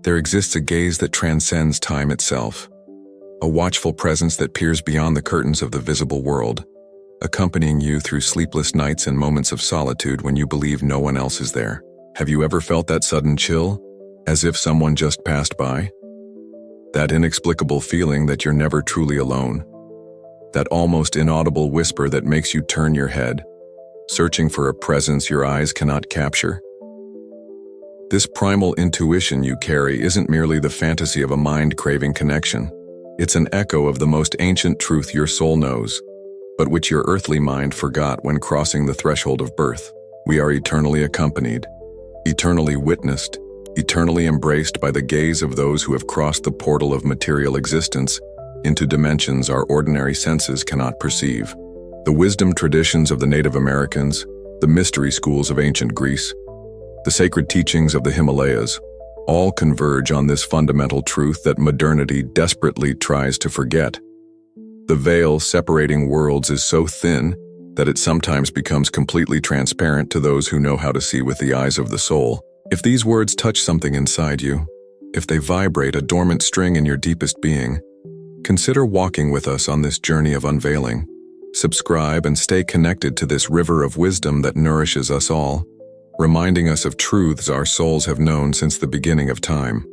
There exists a gaze that transcends time itself, a watchful presence that peers beyond the curtains of the visible world, accompanying you through sleepless nights and moments of solitude when you believe no one else is there. Have you ever felt that sudden chill, as if someone just passed by? That inexplicable feeling that you're never truly alone. That almost inaudible whisper that makes you turn your head, searching for a presence your eyes cannot capture. This primal intuition you carry isn't merely the fantasy of a mind craving connection. It's an echo of the most ancient truth your soul knows, but which your earthly mind forgot when crossing the threshold of birth. We are eternally accompanied, eternally witnessed, eternally embraced by the gaze of those who have crossed the portal of material existence into dimensions our ordinary senses cannot perceive. The wisdom traditions of the Native Americans, the mystery schools of ancient Greece, the sacred teachings of the Himalayas, all converge on this fundamental truth that modernity desperately tries to forget. The veil separating worlds is so thin that it sometimes becomes completely transparent to those who know how to see with the eyes of the soul. If these words touch something inside you, if they vibrate a dormant string in your deepest being, consider walking with us on this journey of unveiling. Subscribe and stay connected to this river of wisdom that nourishes us all, reminding us of truths our souls have known since the beginning of time.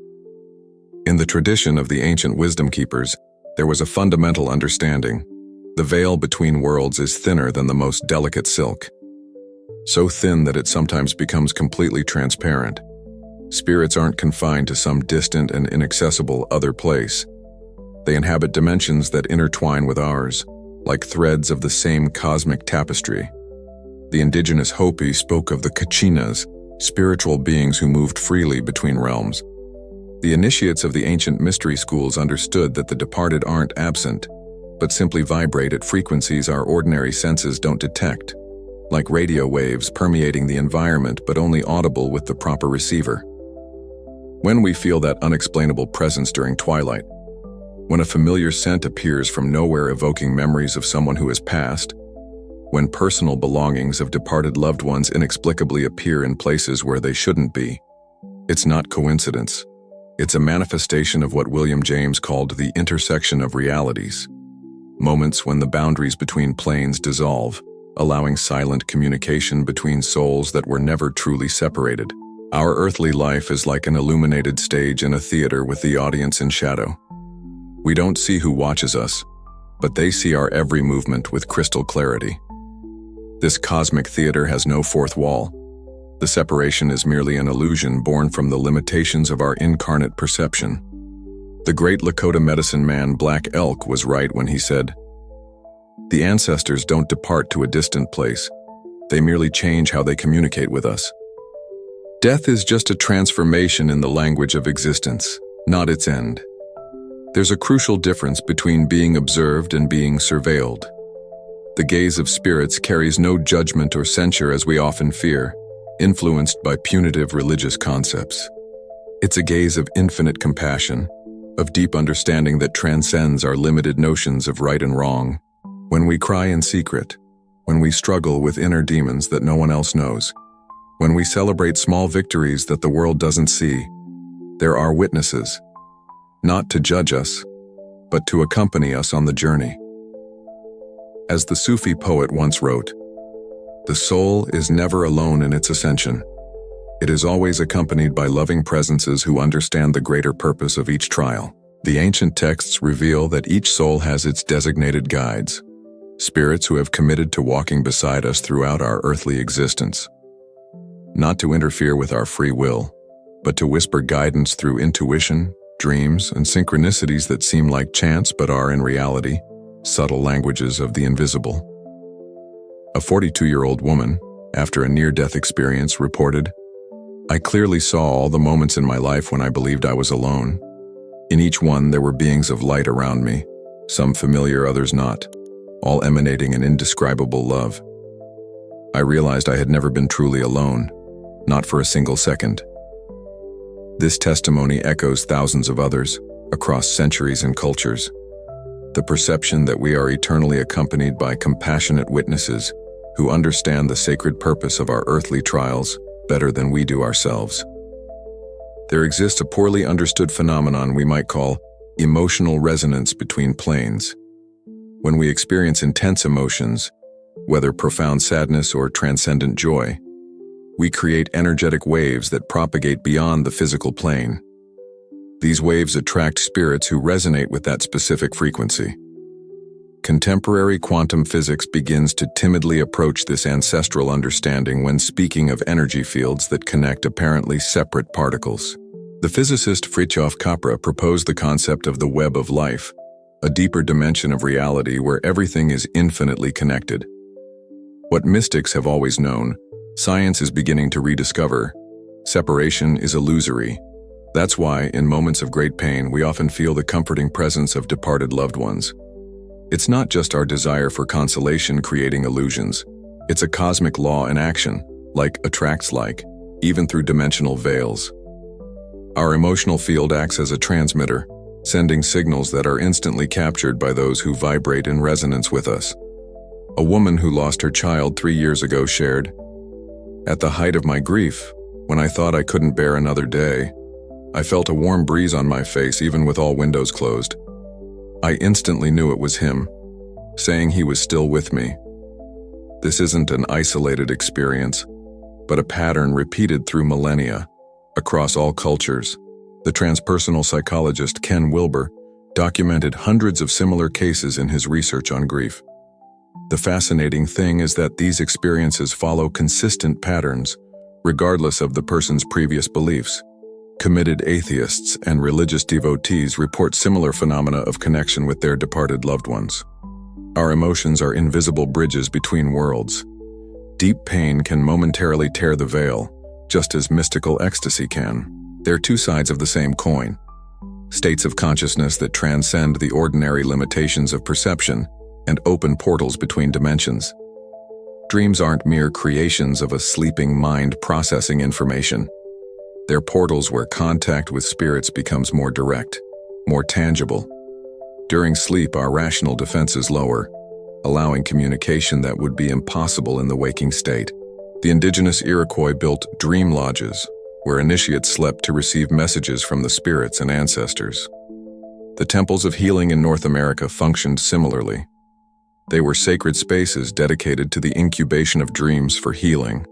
In the tradition of the ancient wisdom keepers, there was a fundamental understanding. The veil between worlds is thinner than the most delicate silk, so thin that it sometimes becomes completely transparent. Spirits aren't confined to some distant and inaccessible other place. They inhabit dimensions that intertwine with ours, like threads of the same cosmic tapestry. The indigenous Hopi spoke of the Kachinas, spiritual beings who moved freely between realms. The initiates of the ancient mystery schools understood that the departed aren't absent, but simply vibrate at frequencies our ordinary senses don't detect, like radio waves permeating the environment but only audible with the proper receiver. When we feel that unexplainable presence during twilight, when a familiar scent appears from nowhere evoking memories of someone who has passed, when personal belongings of departed loved ones inexplicably appear in places where they shouldn't be, it's not coincidence. It's a manifestation of what William James called the intersection of realities. Moments when the boundaries between planes dissolve, allowing silent communication between souls that were never truly separated. Our earthly life is like an illuminated stage in a theater with the audience in shadow. We don't see who watches us, but they see our every movement with crystal clarity. This cosmic theater has no fourth wall. The separation is merely an illusion born from the limitations of our incarnate perception. The great Lakota medicine man Black Elk was right when he said, "The ancestors don't depart to a distant place. They merely change how they communicate with us." Death is just a transformation in the language of existence, not its end. There's a crucial difference between being observed and being surveilled. The gaze of spirits carries no judgment or censure as we often fear, influenced by punitive religious concepts. It's a gaze of infinite compassion, of deep understanding that transcends our limited notions of right and wrong. When we cry in secret, when we struggle with inner demons that no one else knows, when we celebrate small victories that the world doesn't see, there are witnesses, not to judge us, but to accompany us on the journey. As the Sufi poet once wrote, "The soul is never alone in its ascension. It is always accompanied by loving presences who understand the greater purpose of each trial." The ancient texts reveal that each soul has its designated guides, spirits who have committed to walking beside us throughout our earthly existence. Not to interfere with our free will, but to whisper guidance through intuition, dreams, and synchronicities that seem like chance but are in reality subtle languages of the invisible. A 42-year-old woman, after a near-death experience, reported, "I clearly saw all the moments in my life when I believed I was alone. In each one there were beings of light around me, some familiar, others not, all emanating an indescribable love. I realized I had never been truly alone, not for a single second." This testimony echoes thousands of others, across centuries and cultures. The perception that we are eternally accompanied by compassionate witnesses who understand the sacred purpose of our earthly trials better than we do ourselves. There exists a poorly understood phenomenon we might call emotional resonance between planes. When we experience intense emotions, whether profound sadness or transcendent joy, we create energetic waves that propagate beyond the physical plane. These waves attract spirits who resonate with that specific frequency. Contemporary quantum physics begins to timidly approach this ancestral understanding when speaking of energy fields that connect apparently separate particles. The physicist Fritjof Capra proposed the concept of the web of life, a deeper dimension of reality where everything is infinitely connected. What mystics have always known, science is beginning to rediscover. Separation is illusory. That's why, in moments of great pain, we often feel the comforting presence of departed loved ones. It's not just our desire for consolation creating illusions. It's a cosmic law in action, like attracts like, even through dimensional veils. Our emotional field acts as a transmitter, sending signals that are instantly captured by those who vibrate in resonance with us. A woman who lost her child 3 years ago shared, "At the height of my grief, when I thought I couldn't bear another day, I felt a warm breeze on my face even with all windows closed. I instantly knew it was him, saying he was still with me." This isn't an isolated experience, but a pattern repeated through millennia, across all cultures. The transpersonal psychologist Ken Wilber documented hundreds of similar cases in his research on grief. The fascinating thing is that these experiences follow consistent patterns, regardless of the person's previous beliefs. Committed atheists and religious devotees report similar phenomena of connection with their departed loved ones. Our emotions are invisible bridges between worlds. Deep pain can momentarily tear the veil, just as mystical ecstasy can. They're two sides of the same coin. States of consciousness that transcend the ordinary limitations of perception and open portals between dimensions. Dreams aren't mere creations of a sleeping mind processing information. They're portals where contact with spirits becomes more direct, more tangible. During sleep, our rational defenses lower, allowing communication that would be impossible in the waking state. The indigenous Iroquois built dream lodges, where initiates slept to receive messages from the spirits and ancestors. The temples of healing in North America functioned similarly. They were sacred spaces dedicated to the incubation of dreams for healing.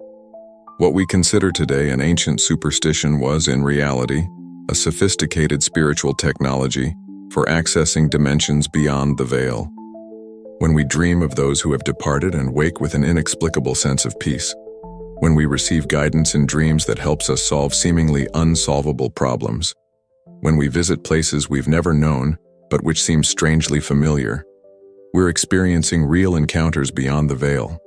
What we consider today an ancient superstition was, in reality, a sophisticated spiritual technology for accessing dimensions beyond the veil. When we dream of those who have departed and wake with an inexplicable sense of peace. When we receive guidance in dreams that helps us solve seemingly unsolvable problems. When we visit places we've never known, but which seem strangely familiar. We're experiencing real encounters beyond the veil.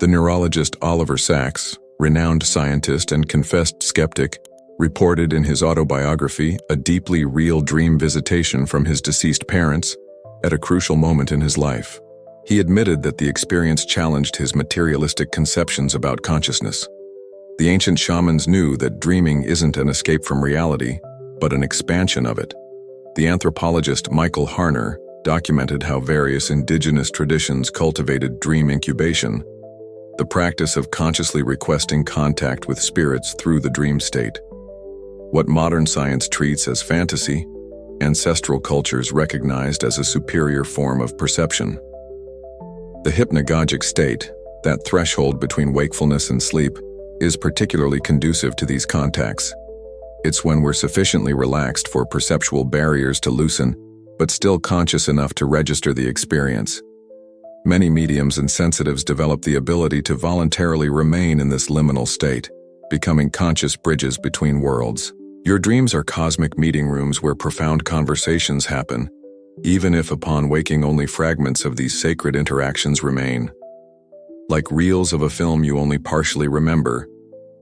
The neurologist Oliver Sacks, renowned scientist and confessed skeptic, reported in his autobiography a deeply real dream visitation from his deceased parents at a crucial moment in his life. He admitted that the experience challenged his materialistic conceptions about consciousness. The ancient shamans knew that dreaming isn't an escape from reality, but an expansion of it. The anthropologist Michael Harner documented how various indigenous traditions cultivated dream incubation, the practice of consciously requesting contact with spirits through the dream state. What modern science treats as fantasy, ancestral cultures recognized as a superior form of perception. The hypnagogic state, that threshold between wakefulness and sleep, is particularly conducive to these contacts. It's when we're sufficiently relaxed for perceptual barriers to loosen, but still conscious enough to register the experience. Many mediums and sensitives develop the ability to voluntarily remain in this liminal state, becoming conscious bridges between worlds. Your dreams are cosmic meeting rooms where profound conversations happen, even if upon waking only fragments of these sacred interactions remain. Like reels of a film you only partially remember,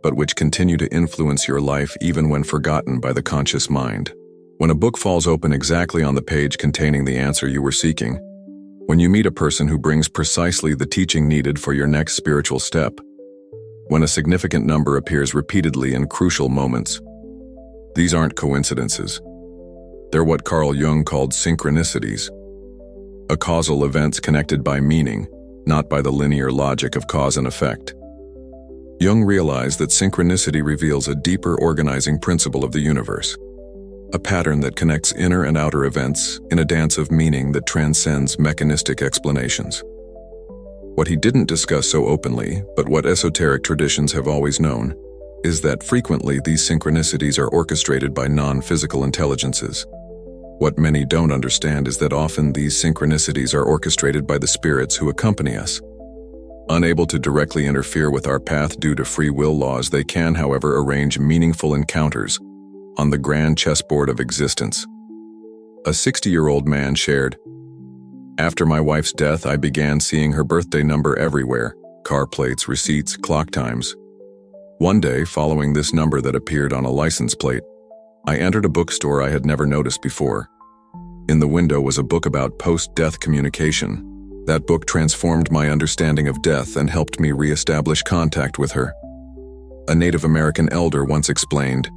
but which continue to influence your life even when forgotten by the conscious mind. When a book falls open exactly on the page containing the answer you were seeking, when you meet a person who brings precisely the teaching needed for your next spiritual step, when a significant number appears repeatedly in crucial moments. These aren't coincidences. They're what Carl Jung called synchronicities, a causal events connected by meaning, not by the linear logic of cause and effect. Jung realized that synchronicity reveals a deeper organizing principle of the universe, a pattern that connects inner and outer events in a dance of meaning that transcends mechanistic explanations. What he didn't discuss so openly, but what esoteric traditions have always known, is that frequently these synchronicities are orchestrated by non-physical intelligences. What many don't understand is that often these synchronicities are orchestrated by the spirits who accompany us. Unable to directly interfere with our path due to free will laws, they can, however, arrange meaningful encounters on the grand chessboard of existence. A 60-year-old man shared, "After my wife's death, I began seeing her birthday number everywhere, car plates, receipts, clock times. One day, following this number that appeared on a license plate, I entered a bookstore I had never noticed before. In the window was a book about post-death communication. That book transformed my understanding of death and helped me re-establish contact with her." A Native American elder once explained,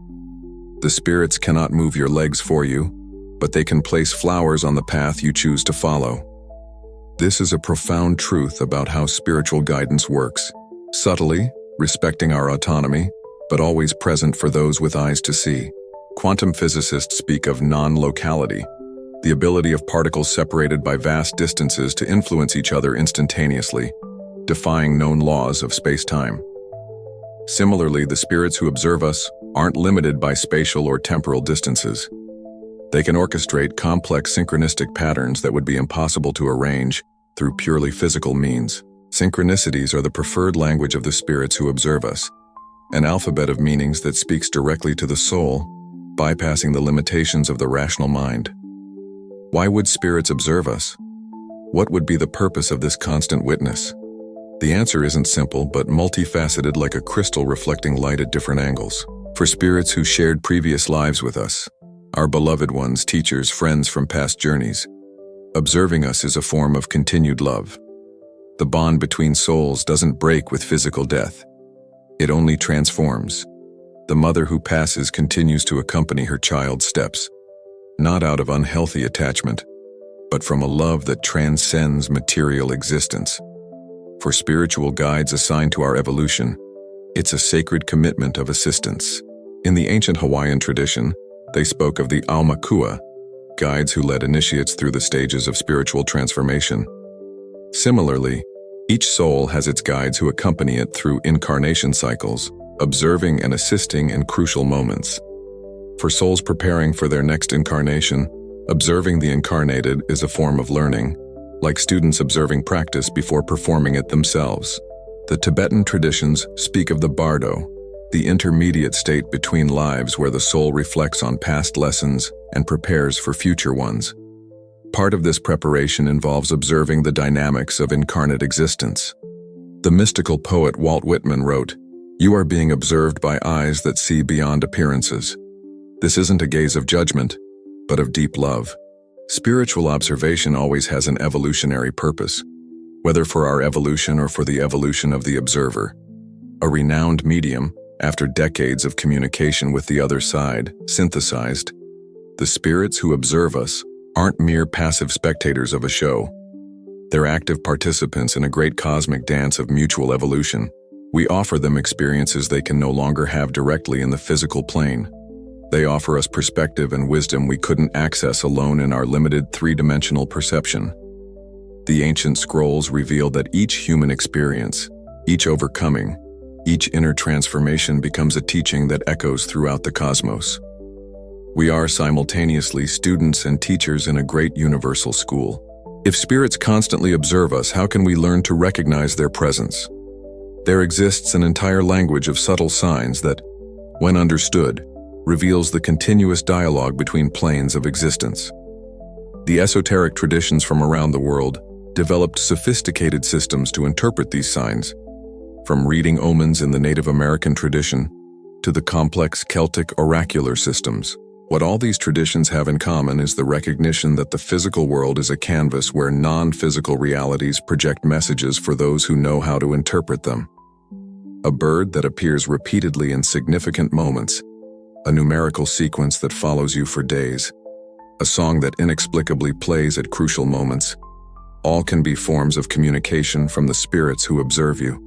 "The spirits cannot move your legs for you, but they can place flowers on the path you choose to follow." This is a profound truth about how spiritual guidance works, subtly, respecting our autonomy, but always present for those with eyes to see. Quantum physicists speak of non-locality, the ability of particles separated by vast distances to influence each other instantaneously, defying known laws of space-time. Similarly, the spirits who observe us aren't limited by spatial or temporal distances. They can orchestrate complex synchronistic patterns that would be impossible to arrange through purely physical means. Synchronicities are the preferred language of the spirits who observe us, an alphabet of meanings that speaks directly to the soul, bypassing the limitations of the rational mind. Why would spirits observe us? What would be the purpose of this constant witness? The answer isn't simple, but multifaceted, like a crystal reflecting light at different angles. For spirits who shared previous lives with us, our beloved ones, teachers, friends from past journeys, observing us is a form of continued love. The bond between souls doesn't break with physical death. It only transforms. The mother who passes continues to accompany her child's steps, not out of unhealthy attachment, but from a love that transcends material existence. For spiritual guides assigned to our evolution, it's a sacred commitment of assistance. In the ancient Hawaiian tradition, they spoke of the Aumakua, guides who led initiates through the stages of spiritual transformation. Similarly, each soul has its guides who accompany it through incarnation cycles, observing and assisting in crucial moments. For souls preparing for their next incarnation, observing the incarnated is a form of learning, like students observing practice before performing it themselves. The Tibetan traditions speak of the bardo, the intermediate state between lives where the soul reflects on past lessons and prepares for future ones. Part of this preparation involves observing the dynamics of incarnate existence. The mystical poet Walt Whitman wrote, "You are being observed by eyes that see beyond appearances." This isn't a gaze of judgment, but of deep love. Spiritual observation always has an evolutionary purpose, whether for our evolution or for the evolution of the observer. A renowned medium, after decades of communication with the other side, synthesized, "The spirits who observe us aren't mere passive spectators of a show. They're active participants in a great cosmic dance of mutual evolution. We offer them experiences they can no longer have directly in the physical plane. They offer us perspective and wisdom we couldn't access alone in our limited three-dimensional perception." The ancient scrolls reveal that each human experience, each overcoming, each inner transformation becomes a teaching that echoes throughout the cosmos. We are simultaneously students and teachers in a great universal school. If spirits constantly observe us, how can we learn to recognize their presence? There exists an entire language of subtle signs that, when understood, reveals the continuous dialogue between planes of existence. The esoteric traditions from around the world developed sophisticated systems to interpret these signs, from reading omens in the Native American tradition to the complex Celtic oracular systems. What all these traditions have in common is the recognition that the physical world is a canvas where non-physical realities project messages for those who know how to interpret them. A bird that appears repeatedly in significant moments, a numerical sequence that follows you for days, a song that inexplicably plays at crucial moments, all can be forms of communication from the spirits who observe you.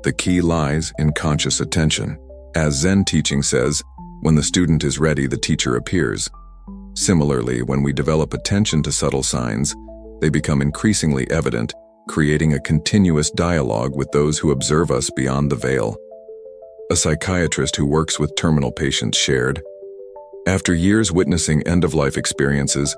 The key lies in conscious attention. As Zen teaching says, when the student is ready, the teacher appears. Similarly, when we develop attention to subtle signs, they become increasingly evident, creating a continuous dialogue with those who observe us beyond the veil. A psychiatrist who works with terminal patients shared, "After years witnessing end-of-life experiences,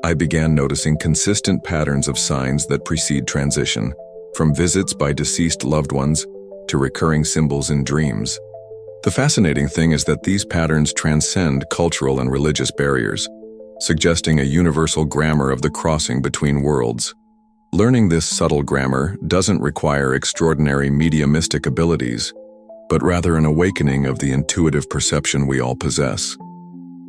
I began noticing consistent patterns of signs that precede transition, from visits by deceased loved ones to recurring symbols in dreams. The fascinating thing is that these patterns transcend cultural and religious barriers, suggesting a universal grammar of the crossing between worlds. Learning this subtle grammar doesn't require extraordinary mediumistic abilities, but rather an awakening of the intuitive perception we all possess.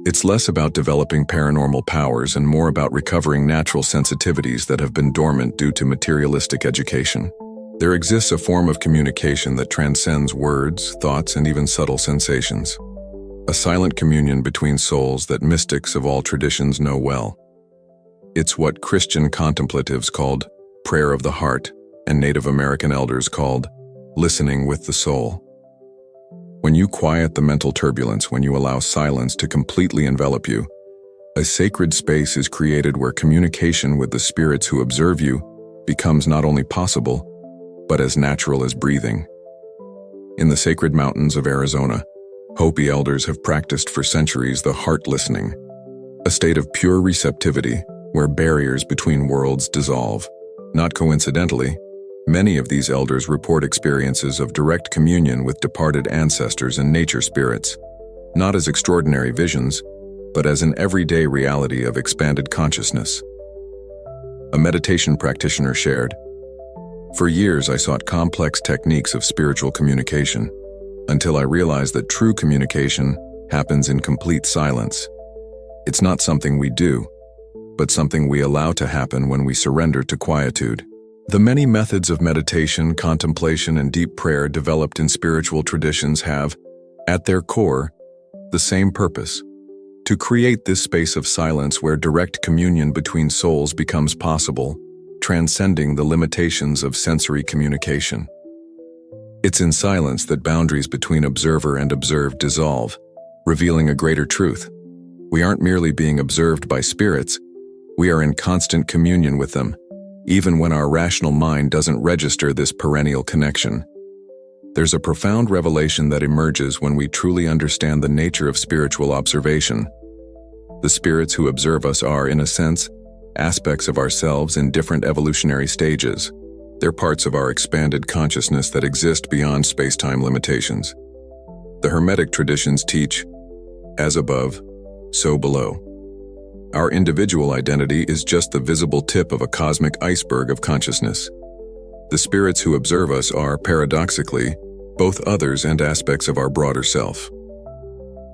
It's less about developing paranormal powers and more about recovering natural sensitivities that have been dormant due to materialistic education. There exists a form of communication that transcends words, thoughts, and even subtle sensations. A silent communion between souls that mystics of all traditions know well. It's what Christian contemplatives called prayer of the heart and Native American elders called listening with the soul. When you quiet the mental turbulence, when you allow silence to completely envelop you, a sacred space is created where communication with the spirits who observe you becomes not only possible, but as natural as breathing. In the sacred mountains of Arizona, Hopi elders have practiced for centuries the heart listening, a state of pure receptivity where barriers between worlds dissolve. Not coincidentally, many of these elders report experiences of direct communion with departed ancestors and nature spirits, not as extraordinary visions, but as an everyday reality of expanded consciousness. A meditation practitioner shared, "For years I sought complex techniques of spiritual communication, until I realized that true communication happens in complete silence. It's not something we do, but something we allow to happen when we surrender to quietude." The many methods of meditation, contemplation, and deep prayer developed in spiritual traditions have, at their core, the same purpose: to create this space of silence where direct communion between souls becomes possible, transcending the limitations of sensory communication. It's in silence that boundaries between observer and observed dissolve, revealing a greater truth. We aren't merely being observed by spirits, we are in constant communion with them, even when our rational mind doesn't register this perennial connection. There's a profound revelation that emerges when we truly understand the nature of spiritual observation. The spirits who observe us are, in a sense, aspects of ourselves in different evolutionary stages. They're parts of our expanded consciousness that exist beyond space-time limitations. The Hermetic traditions teach, as above, so below. Our individual identity is just the visible tip of a cosmic iceberg of consciousness. The spirits who observe us are, paradoxically, both others and aspects of our broader self.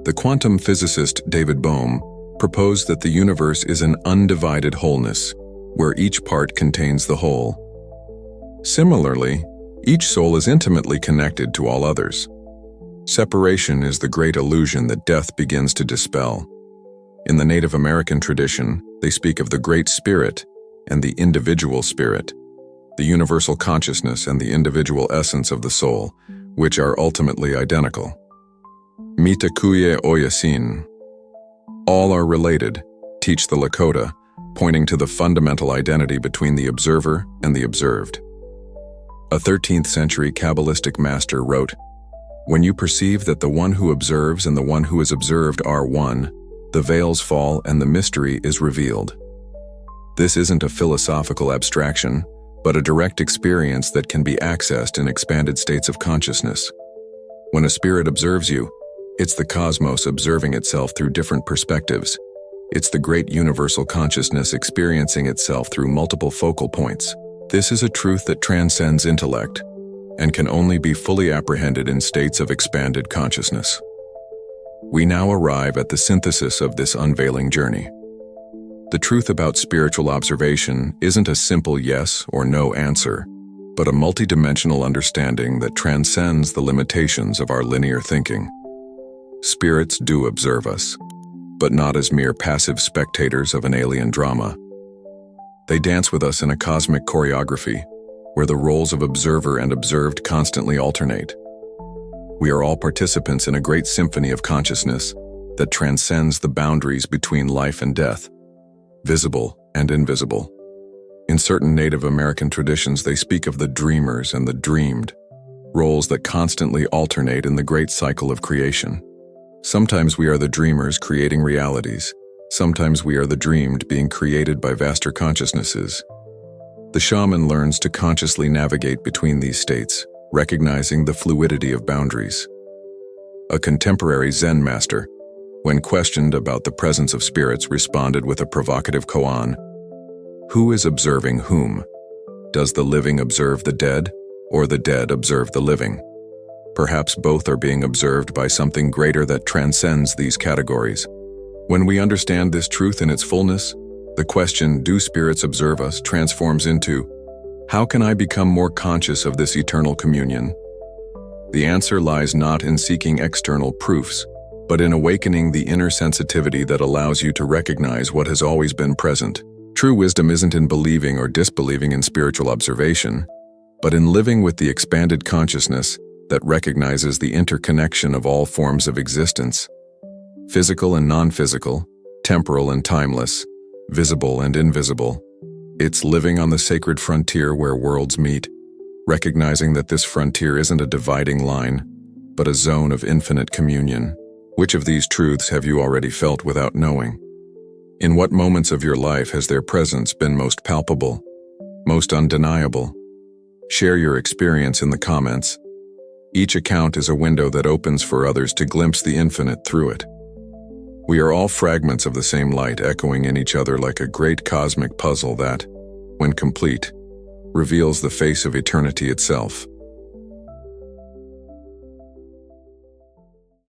The quantum physicist David Bohm proposed that the universe is an undivided wholeness, where each part contains the whole. Similarly, each soul is intimately connected to all others. Separation is the great illusion that death begins to dispel. In the Native American tradition, they speak of the Great Spirit and the individual spirit, the universal consciousness and the individual essence of the soul, which are ultimately identical. Mitakuye Oyasin. All are related, teach the Lakota, pointing to the fundamental identity between the observer and the observed. A 13th century Kabbalistic master wrote, "When you perceive that the one who observes and the one who is observed are one, the veils fall and the mystery is revealed." This isn't a philosophical abstraction, but a direct experience that can be accessed in expanded states of consciousness. When a spirit observes you, it's the cosmos observing itself through different perspectives. It's the great universal consciousness experiencing itself through multiple focal points. This is a truth that transcends intellect and can only be fully apprehended in states of expanded consciousness. We now arrive at the synthesis of this unveiling journey. The truth about spiritual observation isn't a simple yes or no answer, but a multidimensional understanding that transcends the limitations of our linear thinking. Spirits do observe us, but not as mere passive spectators of an alien drama. They dance with us in a cosmic choreography, where the roles of observer and observed constantly alternate. We are all participants in a great symphony of consciousness that transcends the boundaries between life and death, visible and invisible. In certain Native American traditions, they speak of the dreamers and the dreamed, roles that constantly alternate in the great cycle of creation. Sometimes we are the dreamers creating realities. Sometimes we are the dreamed being created by vaster consciousnesses. The shaman learns to consciously navigate between these states, recognizing the fluidity of boundaries. A contemporary Zen master, when questioned about the presence of spirits, responded with a provocative koan: "Who is observing whom? Does the living observe the dead, or the dead observe the living? Perhaps both are being observed by something greater that transcends these categories." When we understand this truth in its fullness, the question, "Do spirits observe us?" transforms into, "How can I become more conscious of this eternal communion?" The answer lies not in seeking external proofs, but in awakening the inner sensitivity that allows you to recognize what has always been present. True wisdom isn't in believing or disbelieving in spiritual observation, but in living with the expanded consciousness that recognizes the interconnection of all forms of existence, physical and non-physical, temporal and timeless, visible and invisible. It's living on the sacred frontier where worlds meet, recognizing that this frontier isn't a dividing line, but a zone of infinite communion. Which of these truths have you already felt without knowing? In what moments of your life has their presence been most palpable, most undeniable? Share your experience in the comments. Each account is a window that opens for others to glimpse the infinite through it. We are all fragments of the same light, echoing in each other like a great cosmic puzzle that, when complete, reveals the face of eternity itself.